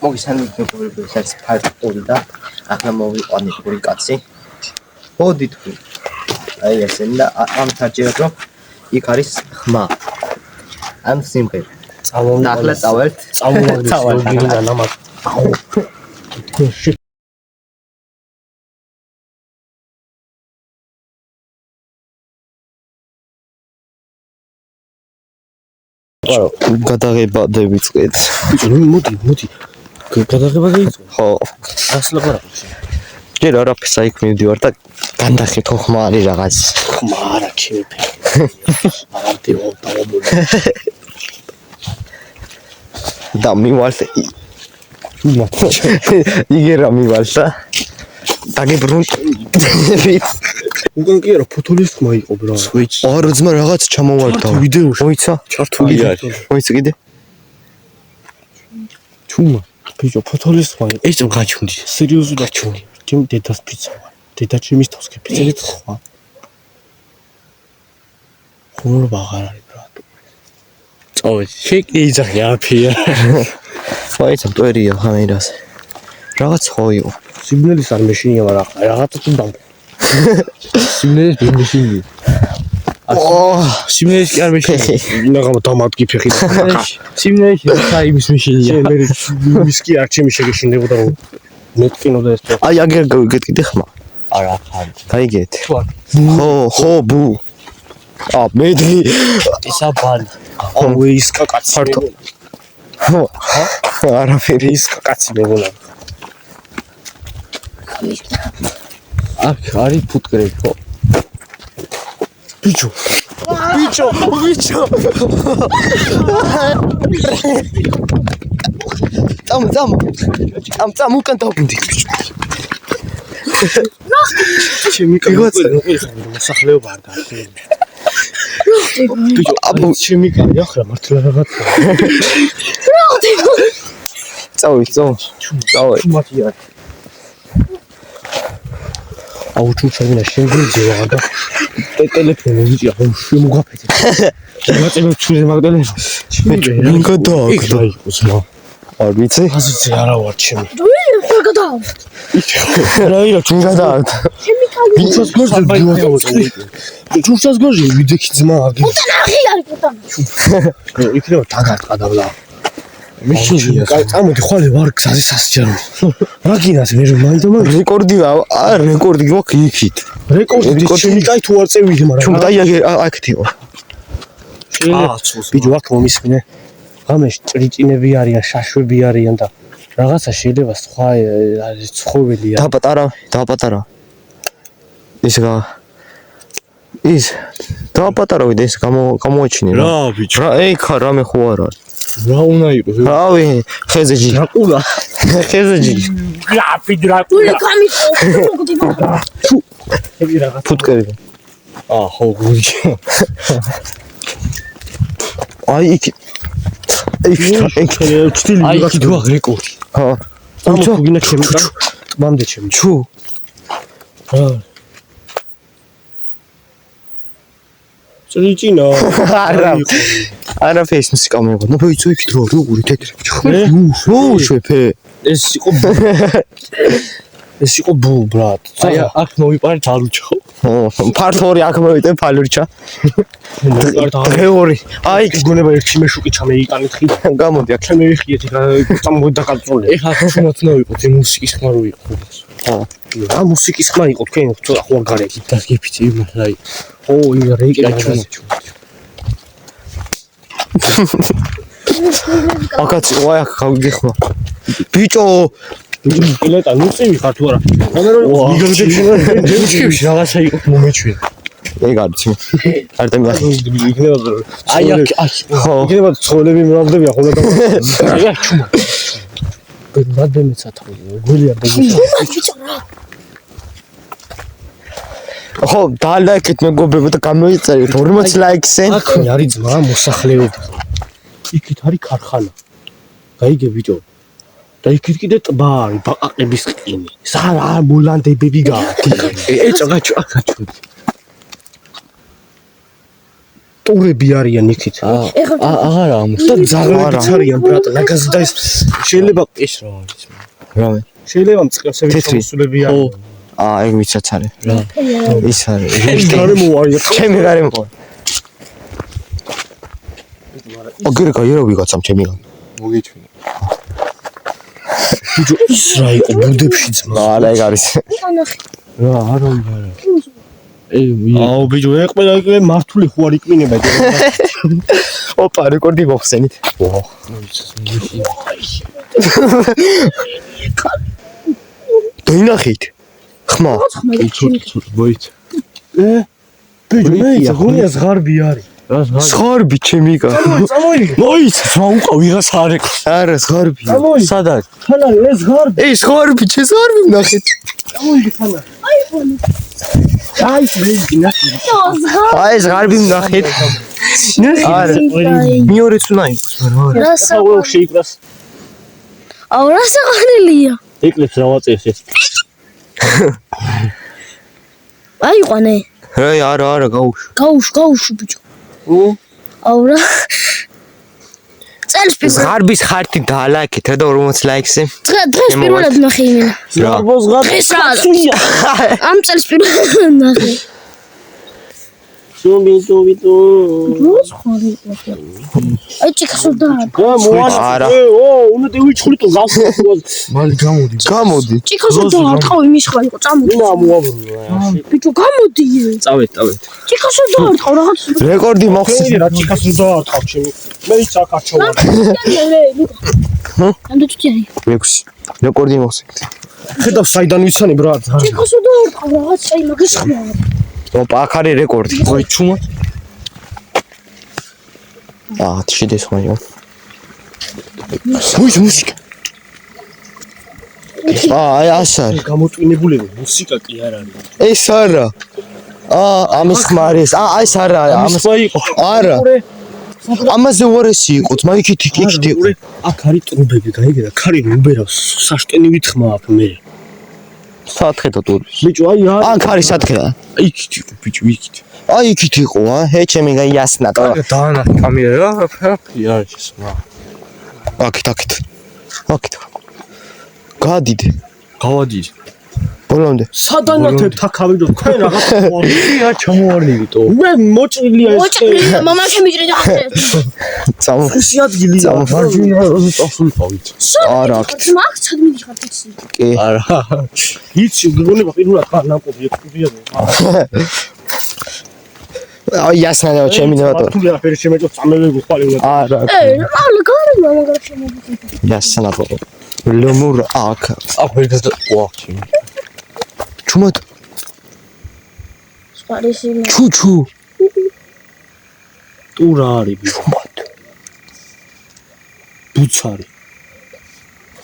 მოგესალმებით მეგობრებო, ეს არის ფარტული და ახლა მოვიყვანე პური კაცი. მოდით ვი. აი ესე და ამ თარჯერად რომ იქ არის ხმა. ამ სიმღერა. და ახლა წავალთ. წავალთ. ნამაკ. გადაღება დავიწყეთ. მოდი. გადაღება დაიწყო. ხო. ასლა პარაკში. ჯერ არაფერს აიქ მივდივარ და განდახეთ ხო ხმა არის რაღაც. ხმა არა ჩემი. არამტიო დაობული. და მივალთ. იგერა მივალთ და დაგებრუნ. უკან კი არა ფოთოლის ხმა იყო ბრა. არა ძმა რაღაც ჩამოვალდა ვიდეოში. მოიცა? ჩართული არის. მოიცა კიდე? ჩუმა. ბიჭო ფოთოლის ხმა იყო. ეს გაჩუნდი. სერიოზულად გაჩუნდი. ჩემი დედას პიცა. დედა ჩემის თავს გეფიცებით ხმა. ხურო ბაღარ არის ბრა. წავედი. შეიძახი აფია. მოიცა მტვერია ხამერას. რაღაც ხო იყო. სიგნალის არ მეშინია, მაგრამ რაღაცა თუ დამ. სიგნალის ვერ მეშინია. სიგნალის კი არ მეშინია. ნაღამა დამატკი ფეხი. სიმნეში საიმის მეშინია. მე მის კი არ ჩემი შეგეშინდებოდა რომ მეტკინოდა ეს. აი აგერ გეტკიდე ხმა. არა ხარ. გაიგეთ. ხო ბუ. მედი. ისა ბალი. აუ ის კაკაცი. ფართო. ხო. არაფერი ის კაკაცი მეგონა. აქ არის ფუტკრები ხო? ბიჭო. წამ უკან დავგინდი ბიჭო. ჩემი მოსახლეობა არ გაიხსნა. ბიჭო, აბა ჩემი კარი ახლა მართლა რაღაცა. წავი. მათია. აუ ჩუჩაინა შემიძლია და ტელეფონი ვიჭი აუ შემოგაფეთე. მაგაწევ ჩუზე მაგდალე. ვინ გადააგდა? არ ვიცი. აზზე არა ვარ ჩემი. ვინ გადააგდა? რაია ჩუ გადააგდა. ჩემი კარი. ჩუჩას გორზე ვიდეო. ჩუჩას გორზე ვიდექი ძმა აგი. უტანახი არის უტანახი. იქნება დაგატყდა. მიშინია. წამოდი ხვალე ვარ გზაზე სასჯარო. რა გინას მე მაინდა რეკორდი რეკორდი გვაქვს იქით. რეკორდი ჩემი კაი თუ არ წევიდე მაგრამ. ჩუმ დაი აქეთ იყო. ბიჭო აქ მომისმინე. ღამეში ტრიჭინები არიან, შაშვები არიან და რაღაცა შეიძლება სხვა არის ცხოველია. დაპატარა. ის დაპატარავი და ეს გამოაჩინე რა ბიჭო. რა ხა რამე ხო არა. რა უნდა იყოს? რავი, ხეზეჯი. დრაკულა. ხეზეჯი. გრაფი დრაკულა. ვინ გამიყო? მოგდი მაგრამ. ები რაღაც ფუტკერი. ხო გურჯი. აი იქ ჩტილი ვიღაც დვა რეკორდი. ხო. ამჩო გინა ჩემი კა. მამდე ჩემი. ჩუ. ტრიჭინა. არა ფეისბუქს კამერა. ნუ ვიცი იქით რა როგორი თეთრი ბიჭო. შვეფე. ეს იყო ბუ ბრატ. აი აქ მოვიპარეთ ალუჩო. ფართორი აქ მოვიტე ფალურჩა. დღეორი. აი გონება ერთი მეშუკი ჩამეიკანეთ ხი. გამოდი აქ. ჩამეიხიეთ ეხა წამოდაკაწრული. ეხა თუნდაც ნავიყოთ მუსიკის ხმა რო იყო. ხო. რა მუსიკის ხმა იყო თქვენ ხო ახლა გარეთ დაგიფიცი იმალა. ო იმ რეიკი ჩუმო. აკაცი ვაი აქ გავიგეხმა. ბიჭო ილეტა ნუ წივი ხარ თუ არა? მიგრდებში რაღაცა იყო მომეჩვია. ეგ არის. არტემი ახი. იქნება აი აქ ხო. იქნება ცხოველები მრავლდებია ხოლმე და აი ჩუმა. ბადემეცა თავი. გულია ბაგუშა. ხო, დალაიქეთ მეგობრებო და გამოიწერეთ 40 ლაიქზე. აქ არის ძმა მოსახლეობა. იქით არის ქარხანა. გაიგე ბიჭო. და იქით კიდე ტბა არის, ბაყაყების ყინი. სარა მოლანდებები გააჩი. ეჭო გაჩო. ტურები არიან იქით. აღარა ამას. და ძაღლებიც არიან ბრატა, ნაგაზი და ეს შეიძლება ეს რა არის. რამე? შეიძლება მწყემსები თეთრი. შემოსულები არიან. ეგ ვიცაც არის. ის არის. ეს გარე მოარია. ჩემი გარე მოვა. აგერ გაირავი გაცამ ჩემი გან. მოგიჩვენე. ბიჭო ის რა იყო ბუდებში ძმა. არა ეგ არის. რა არა. აუ ბიჭო ეყმენა ეგ მართული ხო არ იკმინება ეგ. ოპა რეკორდი მოხსენით. დაინახეთ. ხმა. მოიცა. ბიჭო მეცა გონია ზღარბი არის. ზღარბი ჩემი გან. წამოიგე. მოიცა რა უკა ვიღას არ ეკ. არა ზღარბი. სად არის? თან არის ეს ზღარბი. ეს ზღარბი ჩემ ზღარბი ნახეთ. წამოიგე თან არის. აი მეი ნახე. აი ზღარბი ნახეთ. არა მეორეც უნდა იყოს მაგრამ არა. აუ შეიკრას. აუ რა საყანელია. ეკლებს რა ვაწეს ეს. აი ყვანე. არა გაუშვ. გაუშვ ბიჭო. აუ რა. წელს პირველად. ზღარბის ხარტი დაალაიქეთ და 40 ლაიქზე. დღეს პირველად ნახე იმენა. ზღარბო ზღარბი. ამ წელს პირველად ნახე. სუბიტო. როს ხარი იყო. აი ჭიქასოდა. არა. უნდა დავიჩხლიტო გავს. მალე გამოდი. გამოდი. ჭიქასოდა არტყავი მის ხარ იყო წამოდი. უნდა მოაბრუნო. ბიჭო გამოდი. წავედ. ჭიქასოდა არტყავ რაღაც. რეკორდი მოხსენით. რა ჭიქას უნდა არტყავ ჩემი. მე ჩაკარჩოვა. ამდე თვითი. 6. რეკორდი მოხსენით. ხედავ საიდან ვიცანებ რა. ჭიქასოდა არტყავ რაღაც აი მაგის ხმა. ოპა აქ არის რეკორდი. მოი ჩუმა. შედეს ხმაიო. მოი მუსიკა. აი ასა. გამოტვინებულები მუსიკა კი არ არის. ეს არა. ამის ხმა არის. ეს არა. ამას იყო. არა. ამაზე უარესი იყო. მაიქით იქით იყო. აქ არის ტრუბები, გაიგე და ქარი უბერავს. საშკენი ვითხმა აქ მე. სათხეთა ტური. ბიჭო აი აქ არის სათხეთა. იქით იყო ბიჭო იქით. აი იქით იყო, ჩემი გაიასნა და. დაანახე კამერა რა ფაფი არის ეს რა. აქეთ. გადიდე. გავადი. ბოლომდე. სადანათებ თაქავიდო თქვენ რაღაც რა ჩამოვარდიდო. მე მოჭრილია ეს. მოჭრილია მამა შემიჭრი და ხარ. წამო. ხუსი ადგილია. მარჯვენა როზე წასულიყავით. არა აქეთ. მაგ ცადმიდი ხარ ფიქსი. კი. არა. იცი გგონება პირველად ხარ ნაკობი ექთებია. აი იასნა და ჩემი და თუ არაფერი შემეჭო წამები გხვალე უნდა. არა. რა გარი მაგარ შემოგვიწევ. იასნა და ლომურ აქ. აქ ვერ გასდა. ვაჩი. ჩუმად. სპარისი. ჩუ. ტურა არის ბიჭო. ჩუმად. ბუცარი.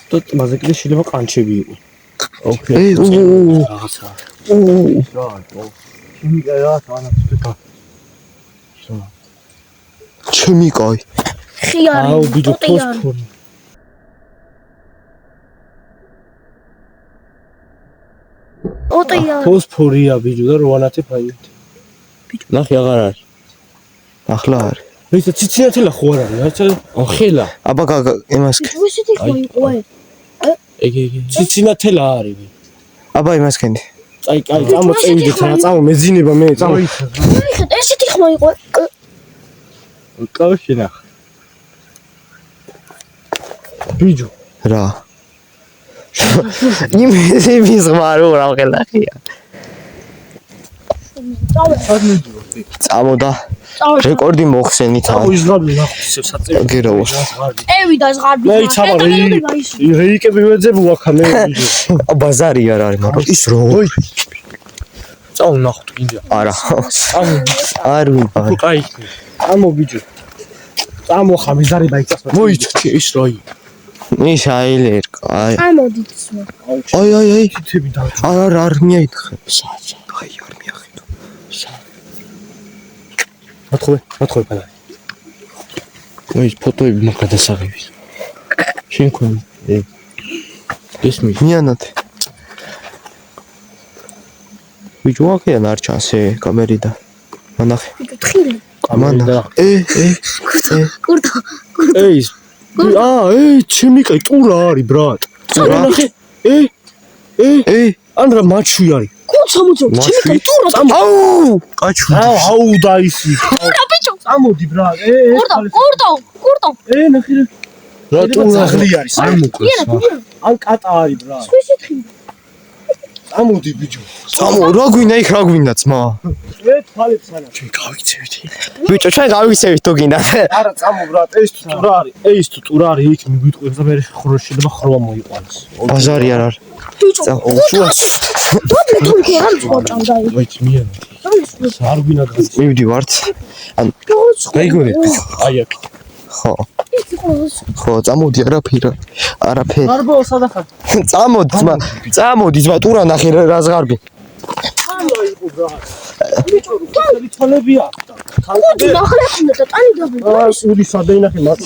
და მასე კიდე შეიძლება ყანჩები იყო. ე რაღაცა. ჩემი კაი. ხიარი. აუ ბიჭო ფოსფორი. ოტია. ფოსფორია ბიჭო და როანათე ფაილით. ნახე აღარ არის. ახლა არის. ისე ციცინათელა ხო არ არის? რაცა ხელა. აბა იმას. ვისეთი ხო იყო აი. ეგ. ციცინათელა არის. აბა იმას კენდი. აი წამოწევიდეთ რა წამო მეძინება მე წამო. ესეთი ხმა იყო. კავში ნახ. ბიჭო რა. იმის ღმარო რა ხელახია. წამოდა. რეკორდი მოხსენით. აუ ის ზღარბი ნახო ისე საწევი. გერავა. ევიდა ზღარბი. მე ჩავა რეიკები ვეძებ ვაქა მე ბიჭო. ბაზარი არ არის მაგრამ ის რო. წაულ ნახოთ კიდე. არა. წამო არ ვიბარ. კაი. წამო ბიჭო. წამო ხამიზარი ბაიცას. მოიცი ის რა იყო. ის აილერ. ამოდით. აი. თითები და არ მიაითხე. აი არ მიახედო. მოთხოვე პალა. მოიც ფოტოები მაგ გადასაღების. შენ ქონ ეს მიანათე. ბიჭო აქედან არ ჩანს კამერიდან. მანახე. თხილი. კამერა. კურტო. ეს ჩემი კაი ტურა არის ბრატ. ნახე. ან რა მაჩვი არის. კუცამოძო, ჩემი კაი ტურა. აუ! კაჩუ. აუ დაისი. ტურა ბიჭო. წამოდი ბრატ. კურტო. ნახე რა. რა ტურა ძაღლი არის. არ მოკლეს. ან კატა არის ბრატ. სვისიქი. წამოდი ბიჭო. რა გვინდა იქ რა გვინდა ძმა? თვალებს ანა. ჩვენ გავიქცევით. ბიჭო ჩვენ გავიქცევით თუ გინდა. არა წამო ბრატ, ეს თუ ტურა არის. ეს თუ ტურა არის, იქ მიგვიტყვებს და მე შეიძლება ხროა მოიყვანოს. ბაზარი არ არის. ბიჭო. შუა. დაბლე თუნქი არ წვაჭამდა. ვაი მიანა. არ გვინდა გას. მივდივართ. გაიგონეთ ბიჭო. აი აქ. ხო, წამოდი არაფერი. არბო სადახარ. წამოდი ძმა ტურა ნახე რა ზღარბი. ხანდა იყო ბრატ. ბიჭო, თვალები თვალებია. კუდი ნახე ხნდა და ტანი დაბლე. სული სადაინახე მარტო.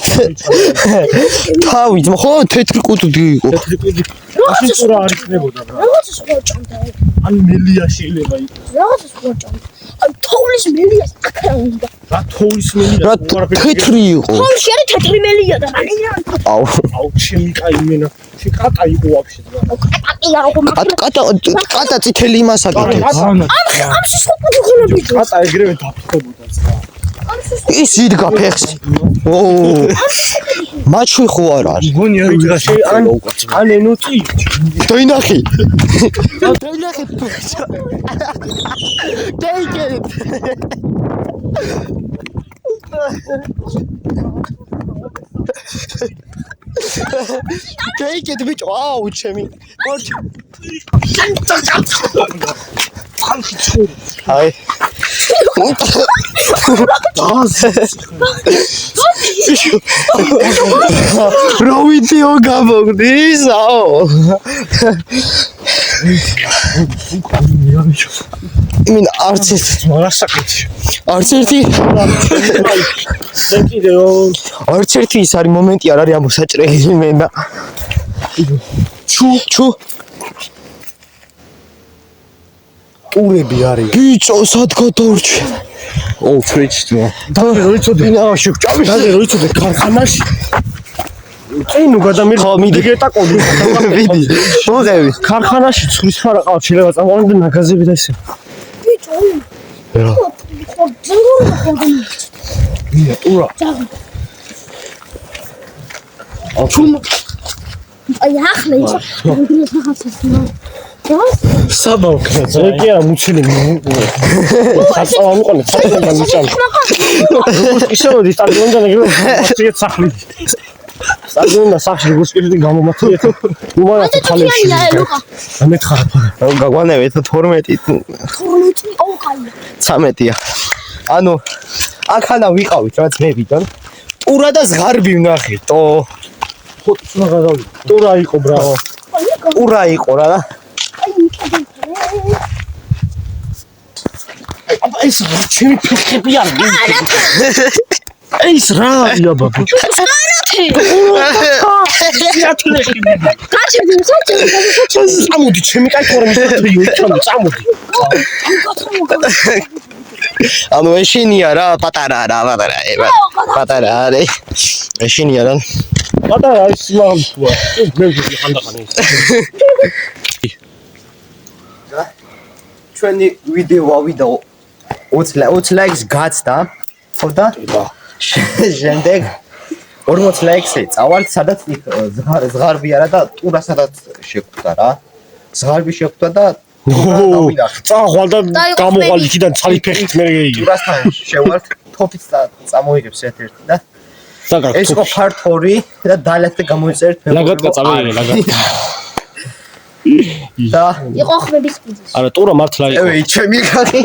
თავი ძმა ხო თეთრი კუტი იყო. თეთრი კუდი. ასე ტურა არ იქნებოდა ბრატ. რაღაცა წვაჭამდა. ან მელია შეიძლება იყოს. რაღაცა წვაჭამდა. აი თოვლის მელიას აკრაუნდა. რა თოვლის მელია. რა თეთრი იყო. თოვლის არის თეთრი მელია და მალე აუ. აუ ჩემი კაი მენა. შეკატა იყო ვაფშე ბრატ. აკაკია როგორ კატა წითელი იმას აკეთებს. ამ შეშხოთი ხოლმე ბიჭო. კატა ეგრევე დაფხებოდა ძმა. ის იდგა ფეხს. ო. მაჩვი ხო არ არის. გონი არ ვიღაში ან ენუწი. დაინახე. Take it bitch. Wow, ჩემი. აი. რა ვიდეო გამოგდისაო. იმენ არც ერთი ის არის მომენტი არ არის ამოსაჭრელი იმენა. ჩუ ტურები არის. ბიჭო სად გადავრჩე? ო ჩვეჩტო. ბინაში ჭამის. როიცოდე ქარხანაში. წინუ გადამირ ხო მიდი გეტაკოდი. მიდი. მოღები. ქარხანაში ცხვრის ფარა ყავს შეიძლება წამოვიდე ნაგაზები და ისე. ბიჭო. რა? ხო ძინგური და ხო. მია ტურა. აი ახლა ის რაღაცას ნა. საბავშვო ზეკია მუცილი მიუყურე. საწავა მიყოლე საერთოდ მიწამ. ისევ დისტანციონდა ნეგრო მასიეთ სახლი. საგუნა სახში გუშკილი გამომართია. უმანათა ხალებში. ამეთხარა ფარა. გაგვანევე 12 ოკაი. 13-ია. ანუ აქანა ვიყავით რაც მე ვიდან. ტურა და ზღარბი ვნახე. ხოთუნა გადავი. ტურა იყო ბრავო. ტურა იყო რა. აბა ეს ჩემი ფეხები არ მიგიწევს. ეს რა არის აბა ბიჭო? წამოდი ჩემი კაი ხორე მისაწვიო წამოდი. ანუ ეშინია რა პატარა პატარა არის. ეშინია რა. პატარა ის მაგთუა. მე ვიდი ხანდახან ის. ჩვენი ვიდეო ავიდა 20 ლაიქს გაცდა. ხო და? შემდეგ 40 ლაიქს წავალთ სადაც ზღარბი არა და ტურა სადაც შეგვდა რა. ზღარბი შეგვდა და წავალ და გამოვალ იქიდან ცალი ფეხით მე გეიგე. ტურასთან შევალთ თოფიც წამოიღებს ერთ-ერთი და ეს იყო part 2 და დალეთ და გამოიწერეთ მე. ლაგატკა წამოიღე ლაგატკა. და იყო ხმების პიზა. არა ტურა მართლა იყო. ე ჩემი ხალხი